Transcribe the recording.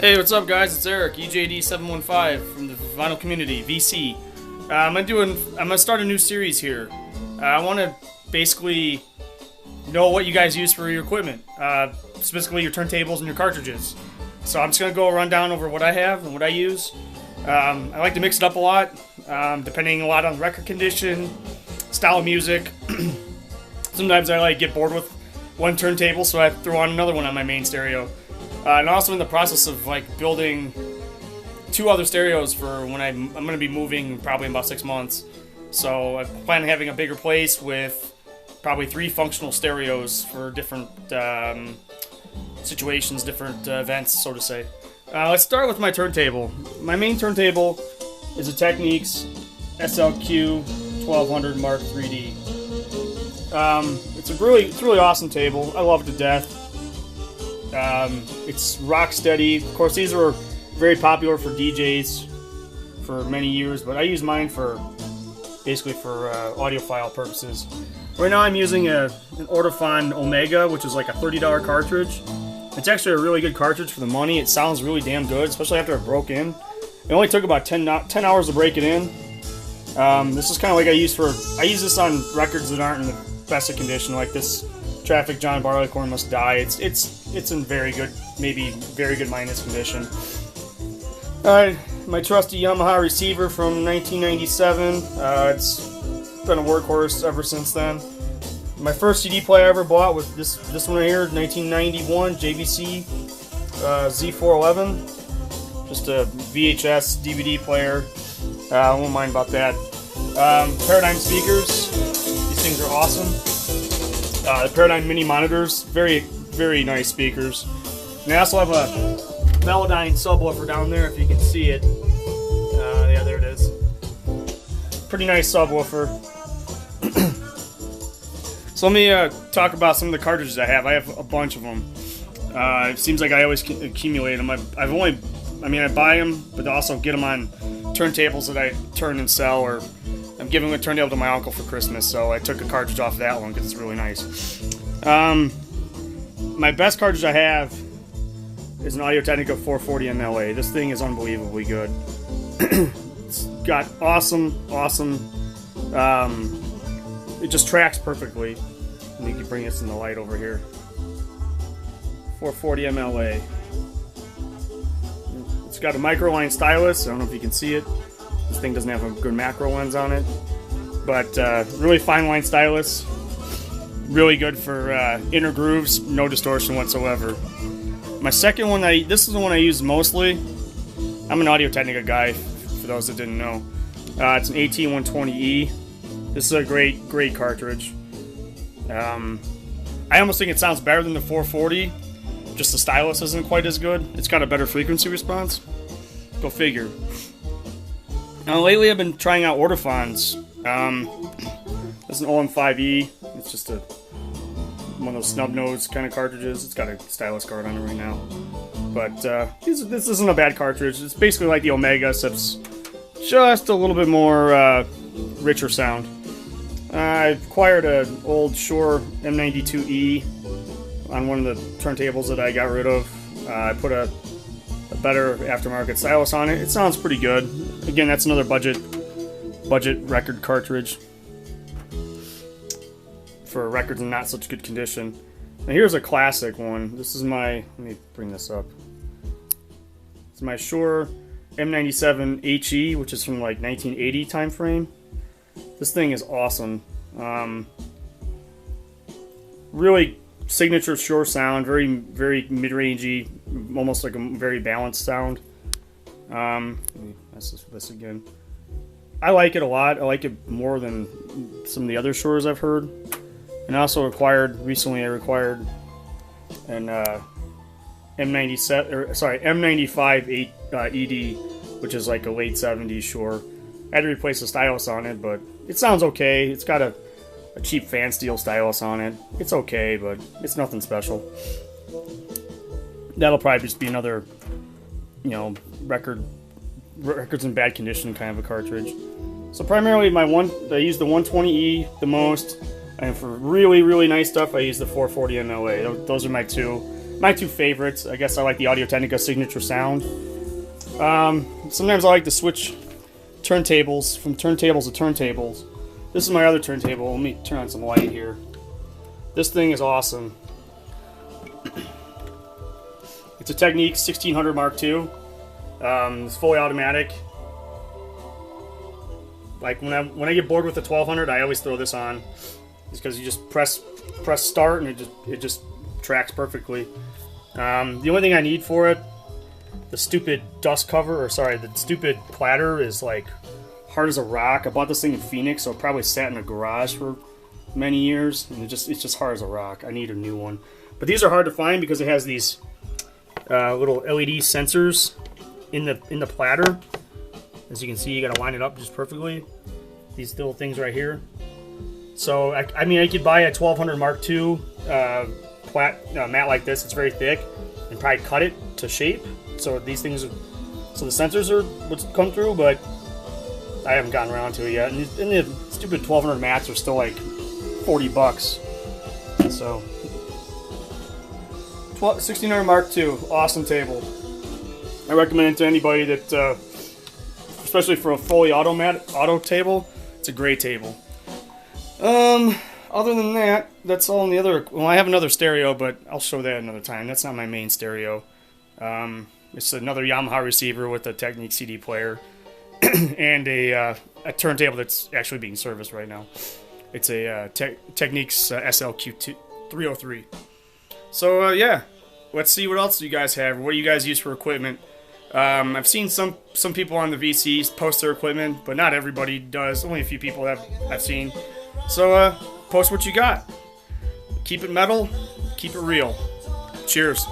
Hey, what's up, guys? It's Eric, EJD715 from the vinyl community, VC. I'm gonna start a new series here. I want to basically know what you guys use for your equipment, specifically your turntables and your cartridges. So I'm just gonna go run down over what I have and what I use. I like to mix it up a lot, depending a lot on record condition, style of music. Sometimes I get bored with one turntable, so I throw on another one on my main stereo. And also in the process of building two other stereos for when I'm going to be moving probably in about 6 months. So I plan on having a bigger place with probably 3 functional stereos for different situations, different events, so to say. Let's start with my turntable. My main turntable is a Technics SLQ 1200 Mark 3D. It's really awesome table. I love it to death. It's rock steady. Of course, these were very popular for DJs for many years, but I use mine basically for audiophile purposes. Right now I'm using an Ortofon Omega, which is like a $30 cartridge. It's actually a really good cartridge for the money. It sounds really damn good, especially after it broke in. It only took about 10 hours to break it in. This is kind of like I use this on records that aren't in the best of condition, like this Traffic John Barleycorn Must Die. It's in very good, maybe very good minus condition. Alright, my trusty Yamaha receiver from 1997. It's been a workhorse ever since then. My first CD player I ever bought was this one right here, 1991 JVC Z411. Just a VHS DVD player. I won't mind about that. Paradigm speakers. These things are awesome. The Paradigm mini monitors, very, very nice speakers. And I also have a Velodyne subwoofer down there, if you can see it. Yeah, there it is. Pretty nice subwoofer. So let me talk about some of the cartridges I have. I have a bunch of them. It seems like I always accumulate them. I buy them, but also get them on turntables that I turn and sell, or I'm giving a turntable to my uncle for Christmas, so I took a cartridge off that one because it's really nice. My best cartridge I have is an Audio-Technica 440 MLA. This thing is unbelievably good. It's got awesome. It just tracks perfectly. And you can bring this in the light over here. 440 MLA. It's got a microline stylus. I don't know if you can see it. This thing doesn't have a good macro lens on it, but really fine line stylus. Really good for inner grooves, no distortion whatsoever. My second one, this is the one I use mostly. I'm an Audio-Technica guy, for those that didn't know. It's an AT120E. This is a great cartridge. I almost think it sounds better than the 440. Just the stylus isn't quite as good. It's got a better frequency response. Go figure. Now, lately I've been trying out Ortofons. This is an OM5E. It's just one of those snub nose kind of cartridges. It's got a stylus guard on it right now. But this isn't a bad cartridge. It's basically like the Omega, except just a little bit more richer sound. I acquired an old Shure M92E on one of the turntables that I got rid of. I put a better aftermarket stylus on it. It sounds pretty good. Again, that's another budget record cartridge for records in not such good condition. Now here's a classic one. This is let me bring this up. It's my Shure M97 HE, which is from like 1980 time frame. This thing is awesome. Really signature Shure sound, very mid-rangey, almost like a very balanced sound. Let me mess this again. I like it a lot. I like it more than some of the other Shures I've heard. And I also recently I acquired an M95 ED, which is like a late 70s Shure. I had to replace the stylus on it, but it sounds okay. It's got a cheap fan steel stylus on it. It's okay, but it's nothing special. That'll probably just be another, records in bad condition kind of a cartridge. So primarily I use the 120E the most, and for really nice stuff I use the 440 MLA. Those are my two. my two favorites. I guess I like the Audio-Technica Signature Sound. Sometimes I like to switch turntables from turntables to turntables. This is my other turntable. Let me turn on some light here. This thing is awesome. It's a Technics 1600 Mark II. It's fully automatic. Like when I get bored with the 1200, I always throw this on. It's because you just press start and it just tracks perfectly. The only thing I need for it, the stupid dust cover, or sorry, the stupid platter is like hard as a rock. I bought this thing in Phoenix, so it probably sat in a garage for many years, and it's just hard as a rock. I need a new one. But these are hard to find because it has these little LED sensors in the platter. As you can see, you got to line it up just perfectly. These little things right here. So I mean, I could buy a 1200 Mark II mat like this. It's very thick, and probably cut it to shape. So these things, so the sensors are what's come through, but I haven't gotten around to it yet. And the stupid 1200 mats are still like $40. So 1600 Mark II, awesome table. I recommend it to anybody that, especially for a fully auto table. It's a great table. Other than that, that's all in the other. Well, I have another stereo, but I'll show that another time. That's not my main stereo. It's another Yamaha receiver with a Technics CD player and a turntable that's actually being serviced right now. It's a Technics SLQ303. So yeah, let's see what else you guys have. What do you guys use for equipment? I've seen some people on the VCs post their equipment, but not everybody does. Only a few people I've seen. So post what you got. Keep it metal. Keep it real. Cheers.